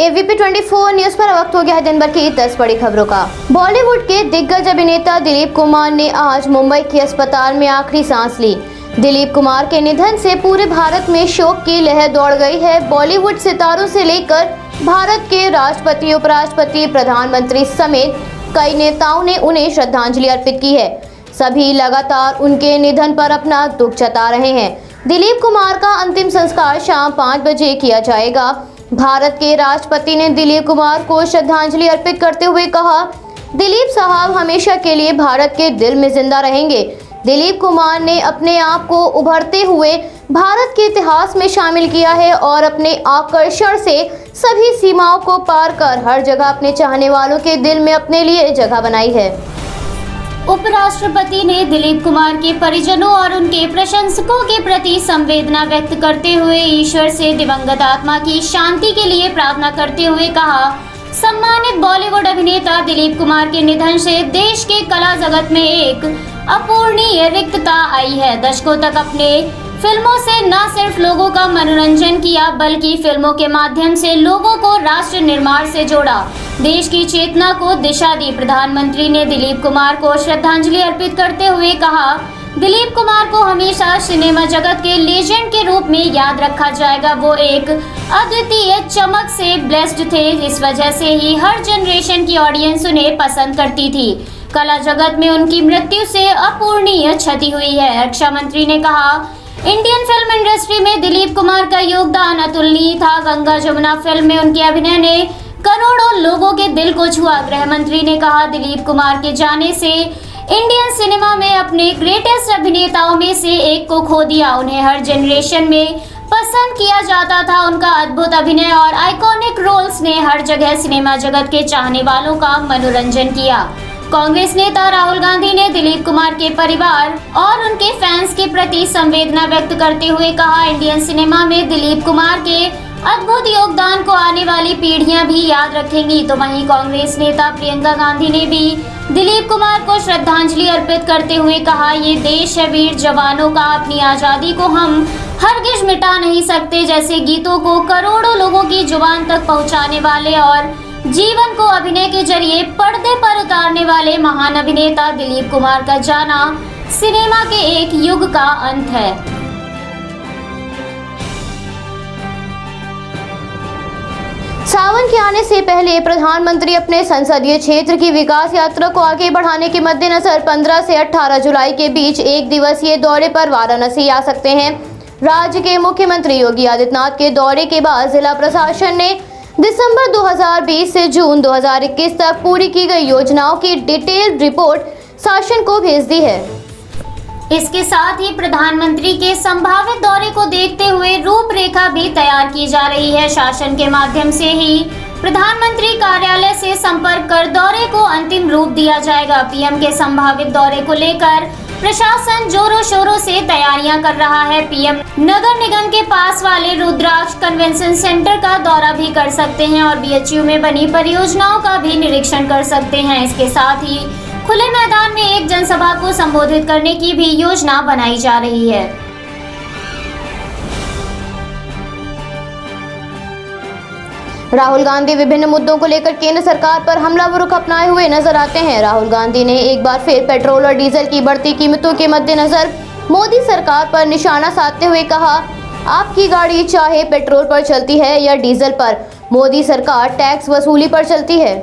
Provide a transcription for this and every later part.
AVP 24 news पर वक्त हो गया है दिन भर की 10 बड़ी खबरों का। बॉलीवुड के दिग्गज अभिनेता दिलीप कुमार ने आज मुंबई के अस्पताल में आखिरी सांस ली। दिलीप कुमार के निधन से पूरे भारत में शोक की लहर दौड़ गई है। बॉलीवुड सितारों से लेकर भारत के राष्ट्रपति, उपराष्ट्रपति, प्रधानमंत्री समेत कई नेताओं ने उन्हें श्रद्धांजलि अर्पित की है। सभी लगातार उनके निधन पर अपना दुख जता रहे हैं। दिलीप कुमार का अंतिम संस्कार शाम 5 बजे किया जाएगा। भारत के राष्ट्रपति ने दिलीप कुमार को श्रद्धांजलि अर्पित करते हुए कहा, दिलीप साहब हमेशा के लिए भारत के दिल में जिंदा रहेंगे। दिलीप कुमार ने अपने आप को उभरते हुए भारत के इतिहास में शामिल किया है और अपने आकर्षण से सभी सीमाओं को पार कर हर जगह अपने चाहने वालों के दिल में अपने लिए जगह बनाई है। उपराष्ट्रपति ने दिलीप कुमार के परिजनों और उनके प्रशंसकों के प्रति संवेदना व्यक्त करते हुए ईश्वर से दिवंगत आत्मा की शांति के लिए प्रार्थना करते हुए कहा, सम्मानित बॉलीवुड अभिनेता दिलीप कुमार के निधन से देश के कला जगत में एक अपूरणीय रिक्तता आई है। दशकों तक अपने फिल्मों से न सिर्फ लोगों का मनोरंजन किया बल्कि फिल्मों के माध्यम से लोगों को राष्ट्र निर्माण से जोड़ा, देश की चेतना को दिशा दी। प्रधानमंत्री ने दिलीप कुमार को श्रद्धांजलि अर्पित करते हुए कहा, दिलीप कुमार को हमेशा सिनेमा जगत के लेजेंड के रूप में याद रखा जाएगा। वो एक अद्वितीय चमक से ब्लेस्ड थे, इस वजह से ही हर जनरेशन की ऑडियंस उन्हें पसंद करती थी। कला जगत में उनकी मृत्यु से अपूरणीय क्षति हुई है। रक्षा मंत्री ने कहा, इंडियन फिल्म इंडस्ट्री में दिलीप कुमार का योगदान अतुलनीय था। गंगा जमुना फिल्म में उनके अभिनय ने करोड़ों लोगों के दिल को छुआ। गृह मंत्री ने कहा, दिलीप कुमार के जाने से इंडियन सिनेमा में अपने ग्रेटेस्ट अभिनेताओं में से एक को खो दिया। उन्हें हर जनरेशन में पसंद किया जाता था। उनका अद्भुत अभिनय और आइकॉनिक रोल्स ने हर जगह सिनेमा जगत के चाहने वालों का मनोरंजन किया। कांग्रेस नेता राहुल गांधी ने दिलीप कुमार के परिवार और उनके फैंस के प्रति संवेदना व्यक्त करते हुए कहा, इंडियन सिनेमा में दिलीप कुमार के अद्भुत योगदान को आने वाली पीढ़ियां भी याद रखेंगी। तो वहीं कांग्रेस नेता प्रियंका गांधी ने भी दिलीप कुमार को श्रद्धांजलि अर्पित करते हुए कहा, ये देश है वीर जवानों का, अपनी आज़ादी को हम हरगिज मिटा नहीं सकते। जैसे गीतों को करोड़ों लोगों की जुबान तक पहुंचाने वाले और जीवन को अभिनय के जरिए पर्दे पर उतारने वाले महान अभिनेता दिलीप कुमार का जाना सिनेमा के एक युग का अंत है। सावन के आने से पहले प्रधानमंत्री अपने संसदीय क्षेत्र की विकास यात्रा को आगे बढ़ाने के मद्देनजर 15 से 18 जुलाई के बीच एक दिवसीय दौरे पर वाराणसी आ सकते हैं। राज्य के मुख्यमंत्री योगी आदित्यनाथ के दौरे के बाद जिला प्रशासन ने दिसंबर 2020 से जून 2021 तक पूरी की गई योजनाओं की डिटेल्ड रिपोर्ट शासन को भेज दी है। इसके साथ ही प्रधानमंत्री के संभावित दौरे को देखते हुए रूपरेखा भी तैयार की जा रही है। शासन के माध्यम से ही प्रधानमंत्री कार्यालय से संपर्क कर दौरे को अंतिम रूप दिया जाएगा। पीएम के संभावित दौरे को लेकर प्रशासन जोरों शोरों से तैयारियां कर रहा है। पीएम नगर निगम के पास वाले रुद्राक्ष कन्वेंशन सेंटर का दौरा भी कर सकते हैं और बीएचयू में बनी परियोजनाओं का भी निरीक्षण कर सकते हैं। इसके साथ ही खुले मैदान में एक जनसभा को संबोधित करने की भी योजना बनाई जा रही है। राहुल गांधी विभिन्न मुद्दों को लेकर केंद्र सरकार पर हमलावर रुख अपनाए हुए नजर आते हैं। राहुल गांधी ने एक बार फिर पेट्रोल और डीजल की बढ़ती कीमतों के मद्देनजर मोदी सरकार पर निशाना साधते हुए कहा, आपकी गाड़ी चाहे पेट्रोल पर चलती है या डीजल पर, मोदी सरकार टैक्स वसूली पर चलती है।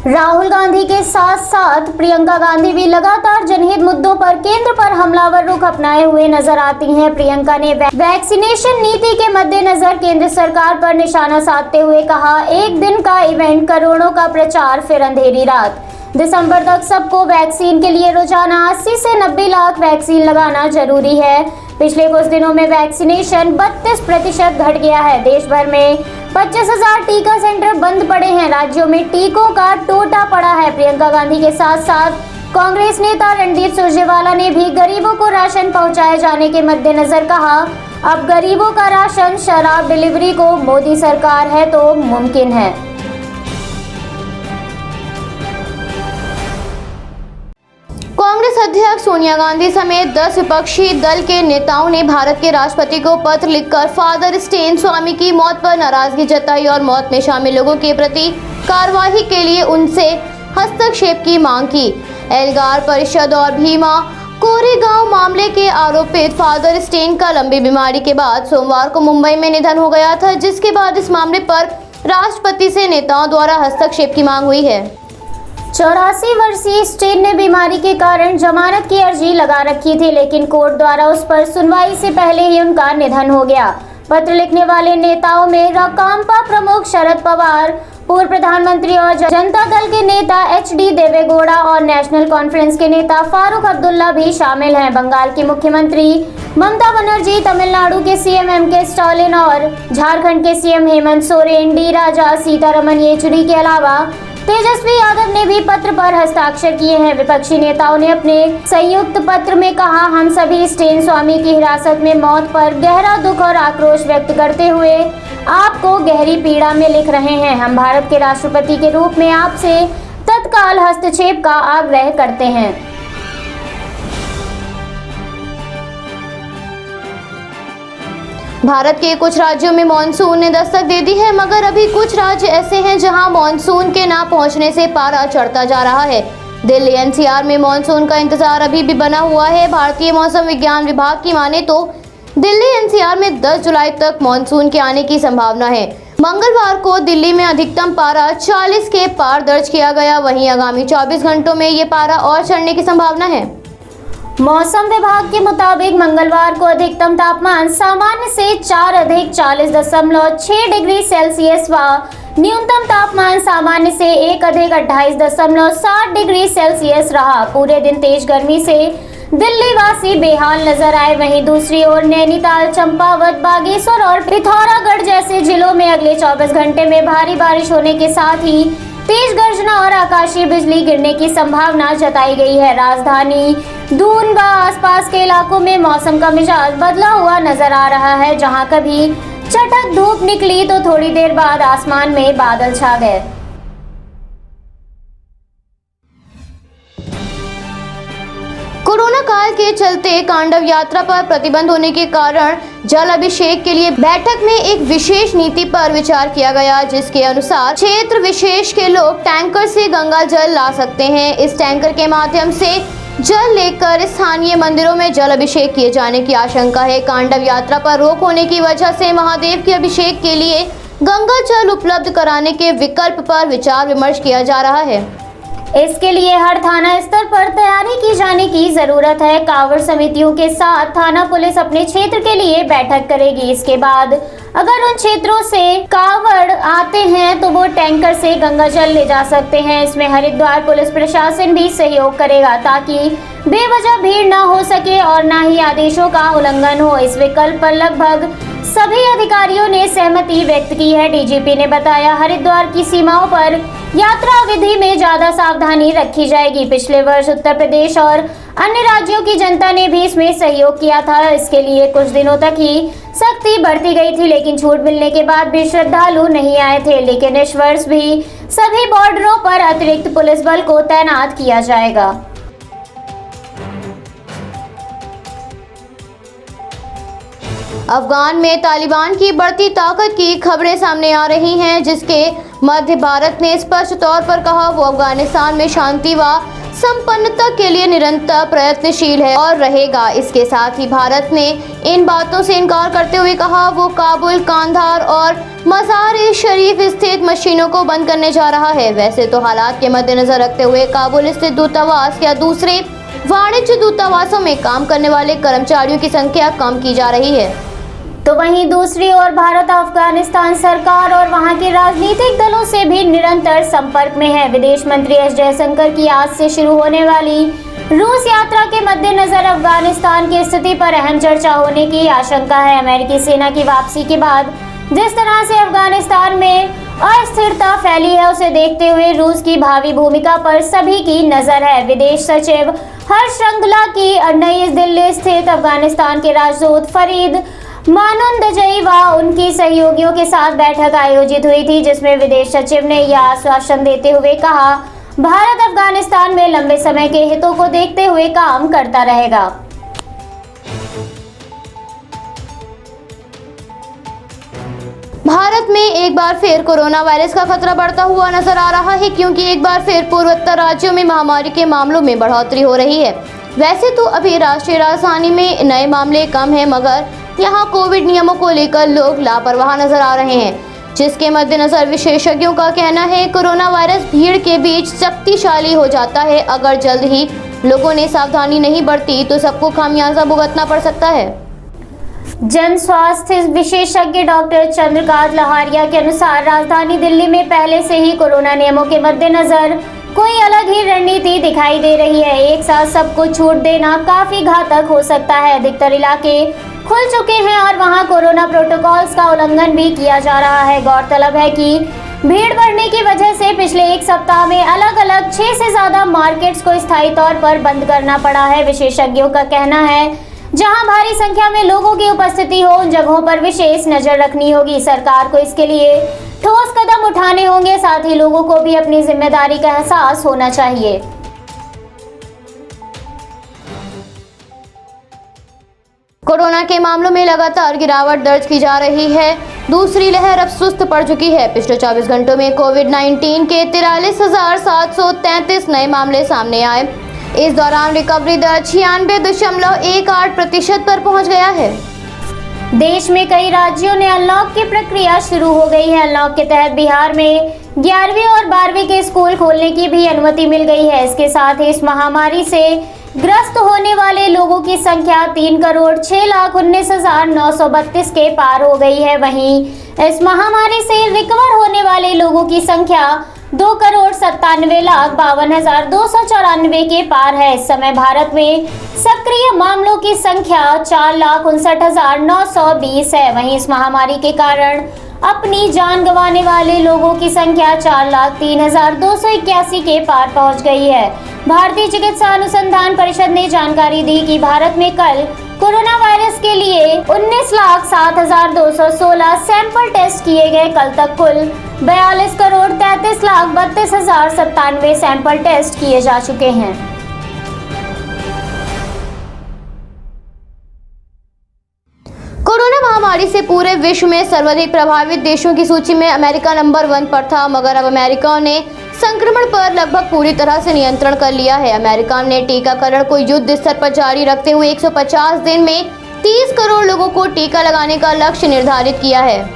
राहुल गांधी के साथ साथ प्रियंका गांधी भी लगातार जनहित मुद्दों पर केंद्र पर हमलावर रुख अपनाए हुए नजर आती हैं। प्रियंका ने वैक्सीनेशन नीति के मद्देनजर केंद्र सरकार पर निशाना साधते हुए कहा, एक दिन का इवेंट, करोड़ों का प्रचार, फिर अंधेरी रात। दिसंबर तक सबको वैक्सीन के लिए रोजाना 80 से 90 लाख वैक्सीन लगाना जरूरी है। पिछले कुछ दिनों में वैक्सीनेशन 32% घट गया है। देश भर में 25,000 टीका सेंटर बंद पड़े हैं। राज्यों में टीकों का टोटा पड़ा है। प्रियंका गांधी के साथ साथ कांग्रेस नेता रणदीप सुरजेवाला ने भी गरीबों को राशन पहुंचाए जाने के मद्देनजर कहा, अब गरीबों का राशन, शराब डिलीवरी को मोदी सरकार है तो मुमकिन है। कांग्रेस अध्यक्ष अध्यक्ष सोनिया गांधी समेत 10 विपक्षी दल के नेताओं ने भारत के राष्ट्रपति को पत्र लिखकर फादर स्टेन स्वामी की मौत पर नाराजगी जताई और मौत में शामिल लोगों के प्रति कार्रवाई के लिए उनसे हस्तक्षेप की मांग की। एल्गार परिषद और भीमा कोरेगांव मामले के आरोपित फादर स्टेन का लंबी बीमारी के बाद सोमवार को मुंबई में निधन हो गया था, जिसके बाद इस मामले पर राष्ट्रपति से नेताओं द्वारा हस्तक्षेप की मांग हुई है। 84 वर्षीय स्टेन ने बीमारी के कारण जमानत की अर्जी लगा रखी थी, लेकिन कोर्ट द्वारा उस पर सुनवाई से पहले ही उनका निधन हो गया। पत्र लिखने वाले नेताओं में राकांपा प्रमुख शरद पवार, पूर्व प्रधानमंत्री और जनता दल के नेता HD देवेगौड़ा और नेशनल कॉन्फ्रेंस के नेता फारूक अब्दुल्ला भी शामिल हैं। बंगाल की मुख्यमंत्री ममता बनर्जी, तमिलनाडु के CM MK स्टालिन और झारखंड के CM हेमंत सोरेन, D राजा, सीतारमन येचुरी के अलावा तेजस्वी यादव ने भी पत्र पर हस्ताक्षर किए हैं। विपक्षी नेताओं ने अपने संयुक्त पत्र में कहा, हम सभी स्टेन स्वामी की हिरासत में मौत पर गहरा दुख और आक्रोश व्यक्त करते हुए आपको गहरी पीड़ा में लिख रहे हैं। हम भारत के राष्ट्रपति के रूप में आपसे तत्काल हस्तक्षेप का आग्रह करते हैं। भारत के कुछ राज्यों में मानसून ने दस्तक दे दी है, मगर अभी कुछ राज्य ऐसे हैं जहां मानसून के ना पहुंचने से पारा चढ़ता जा रहा है। दिल्ली NCR में मानसून का इंतजार अभी भी बना हुआ है। भारतीय मौसम विज्ञान विभाग की माने तो दिल्ली NCR में 10 जुलाई तक मानसून के आने की संभावना है। मंगलवार को दिल्ली में अधिकतम पारा 40 के पार दर्ज किया गया, वहीं आगामी 24 घंटों में ये पारा और चढ़ने की संभावना है। मौसम विभाग के मुताबिक मंगलवार को अधिकतम तापमान सामान्य से 4 अधिक 40.6 डिग्री सेल्सियस व न्यूनतम तापमान सामान्य से 1 अधिक 28.7 डिग्री सेल्सियस रहा। पूरे दिन तेज गर्मी से दिल्ली वासी बेहाल नजर आए। वहीं दूसरी ओर नैनीताल, चंपावत, बागेश्वर और पिथौरागढ़ जैसे जिलों में अगले 24 घंटे में भारी बारिश होने के साथ ही तेज गर्जना और आकाशीय बिजली गिरने की संभावना जताई गई है। राजधानी दून व आसपास के इलाकों में मौसम का मिजाज बदला हुआ नजर आ रहा है, जहां कभी चटक धूप निकली तो थोड़ी देर बाद आसमान में बादल छा गए। कोरोना काल के चलते कांडव यात्रा पर प्रतिबंध होने के कारण जल अभिषेक के लिए बैठक में एक विशेष नीति पर विचार किया गया, जिसके अनुसार क्षेत्र विशेष के लोग टैंकर से गंगा जल ला सकते हैं। इस टैंकर के माध्यम से जल लेकर स्थानीय मंदिरों में जल अभिषेक किए जाने की आशंका है। कांडव यात्रा पर रोक होने की वजह से महादेव के अभिषेक के लिए गंगा जल उपलब्ध कराने के विकल्प पर विचार विमर्श किया जा रहा है। इसके लिए हर थाना स्तर पर तैयारी की जाने की जरूरत है। कांवड़ समितियों के साथ थाना पुलिस अपने क्षेत्र के लिए बैठक करेगी। इसके बाद अगर उन क्षेत्रों से कांवड़ आते हैं तो वो टैंकर से गंगा जल ले जा सकते हैं। इसमें हरिद्वार पुलिस प्रशासन भी सहयोग करेगा ताकि बेवजह भीड़ न हो सके और न ही आदेशों का उल्लंघन हो। इस विकल्प पर लगभग सभी अधिकारियों ने सहमति व्यक्त की है। DGP ने बताया, हरिद्वार की सीमाओं पर यात्रा विधि में ज्यादा सावधानी रखी जाएगी। पिछले वर्ष उत्तर प्रदेश और अन्य राज्यों की जनता ने भी इसमें सहयोग किया था। इसके लिए कुछ दिनों तक ही सख्ती बढ़ती गई थी, लेकिन छूट मिलने के बाद भी श्रद्धालु नहीं आए थे। लेकिन इस वर्ष भी सभी बॉर्डरों पर अतिरिक्त पुलिस बल को तैनात किया जाएगा। अफगान में तालिबान की बढ़ती ताकत की खबरें सामने आ रही हैं, जिसके मध्य भारत ने स्पष्ट तौर पर कहा वो अफगानिस्तान में शांति व संपन्नता के लिए निरंतर प्रयत्नशील है और रहेगा। इसके साथ ही भारत ने इन बातों से इनकार करते हुए कहा वो काबुल, कांधार और मज़ार-ए-शरीफ स्थित मशीनों को बंद करने जा रहा है। वैसे तो हालात के मद्देनजर रखते हुए काबुल स्थित दूतावास या दूसरे वाणिज्य दूतावासों में काम करने वाले कर्मचारियों की संख्या कम की जा रही है। तो वहीं दूसरी ओर भारत अफगानिस्तान सरकार और वहां के राजनीतिक दलों से भी निरंतर संपर्क में है। विदेश मंत्री एस जयशंकर की आज से शुरू होने वाली रूस यात्रा के मद्देनजर अफगानिस्तान की स्थिति पर अहम चर्चा होने की आशंका है। अमेरिकी सेना की वापसी के बाद जिस तरह से अफगानिस्तान में अस्थिरता फैली है, उसे देखते हुए रूस की भावी भूमिका पर सभी की नजर है। विदेश सचिव हर्ष श्रृंगला की नई दिल्ली स्थित अफगानिस्तान के राजदूत फरीद मानुंदजई व उनकी सहयोगियों के साथ बैठक आयोजित हुई थी, जिसमें विदेश सचिव ने यह आश्वासन देते हुए कहा भारत अफगानिस्तान में लंबे समय के हितों को देखते हुए काम करता रहेगा। भारत में एक बार फिर कोरोना वायरस का खतरा बढ़ता हुआ नजर आ रहा है, क्योंकि एक बार फिर पूर्वोत्तर राज्यों में महामारी के मामलों में बढ़ोतरी हो रही है। वैसे तो अभी राष्ट्रीय राजधानी में नए मामले कम हैं, मगर यहाँ कोविड नियमों को लेकर लोग लापरवाह नजर आ रहे हैं, जिसके मद्देनजर विशेषज्ञों का कहना है कोरोना वायरस भीड़ के बीच शक्तिशाली हो जाता है। अगर जल्द ही लोगों ने सावधानी नहीं बरती तो सबको खामियाजा भुगतना पड़ सकता है। जन स्वास्थ्य विशेषज्ञ डॉक्टर चंद्रकांत लहारिया के अनुसार राजधानी दिल्ली में पहले से ही कोरोना नियमों के मद्देनजर कोई अलग ही रणनीति दिखाई दे रही है। एक साथ सबको छूट देना काफी घातक हो सकता है। अधिकतर इलाके खुल चुके हैं और वहां कोरोना प्रोटोकॉल्स का उल्लंघन भी किया जा रहा है। गौरतलब है कि भीड़ बढ़ने की वजह से पिछले एक सप्ताह में अलग अलग 6 से ज्यादा मार्केट्स को स्थायी तौर पर बंद करना पड़ा है। विशेषज्ञों का कहना है जहां भारी संख्या में लोगों की उपस्थिति हो, उन जगहों पर विशेष नजर रखनी होगी। सरकार को इसके लिए ठोस कदम उठाने होंगे, साथ ही लोगों को भी अपनी जिम्मेदारी का एहसास होना चाहिए। कोरोना के मामलों में लगातार गिरावट दर्ज की जा रही है। दूसरी लहर अब सुस्त पड़ चुकी है। पिछले 24 घंटों में कोविड-19 के 43,733 नए मामले सामने आए। इस दौरान रिकवरी दर 96.18% पर पहुंच गया है। देश में कई राज्यों ने अनलॉक की प्रक्रिया शुरू हो गई है। अनलॉक के तहत बिहार में 11वीं और 12वीं के स्कूल खोलने की भी अनुमति मिल गई है। इसके साथ ही इस महामारी से ग्रस्त होने वाले लोगों की संख्या 3,06,19,932 के पार हो गई है। वहीं इस महामारी से रिकवर होने वाले लोगों की संख्या 2,97,52,294 के पार है। इस समय भारत में सक्रिय मामलों की संख्या 4,59,920 है। वहीं इस महामारी के कारण अपनी जान गंवाने वाले लोगों की संख्या 4,03,281 के पार पहुंच गई है। भारतीय चिकित्सा अनुसंधान परिषद ने जानकारी दी कि भारत में कल कोरोना वायरस के लिए 19,07,216 सैंपल टेस्ट किए गए। कल तक कुल 42,33,32,097 सैंपल टेस्ट किए जा चुके हैं। कोरोना महामारी से पूरे विश्व में सर्वाधिक प्रभावित देशों की सूची में अमेरिका नंबर 1 पर था, मगर अब अमेरिका ने संक्रमण पर लगभग पूरी तरह से नियंत्रण कर लिया है। अमेरिका ने टीकाकरण को युद्ध स्तर पर जारी रखते हुए 150 दिन में 30 करोड़ लोगों को टीका लगाने का लक्ष्य निर्धारित किया है,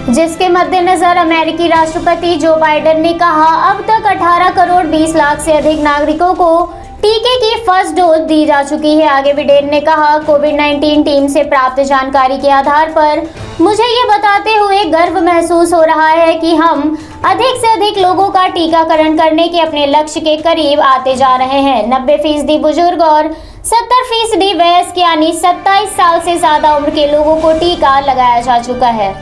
जिसके मद्देनजर अमेरिकी राष्ट्रपति जो बाइडेन ने कहा अब तक 18 करोड़ 20 लाख से अधिक नागरिकों को टीके की फर्स्ट डोज दी जा चुकी है। आगे बिडेन ने कहा कोविड-19 टीम से प्राप्त जानकारी के आधार पर मुझे ये बताते हुए गर्व महसूस हो रहा है कि हम अधिक से अधिक लोगों का टीकाकरण करने के अपने लक्ष्य के करीब आते जा रहे हैं। 90% बुजुर्ग और 70% वयस्क यानी 27 साल से ज्यादा उम्र के लोगों को टीका लगाया जा चुका है।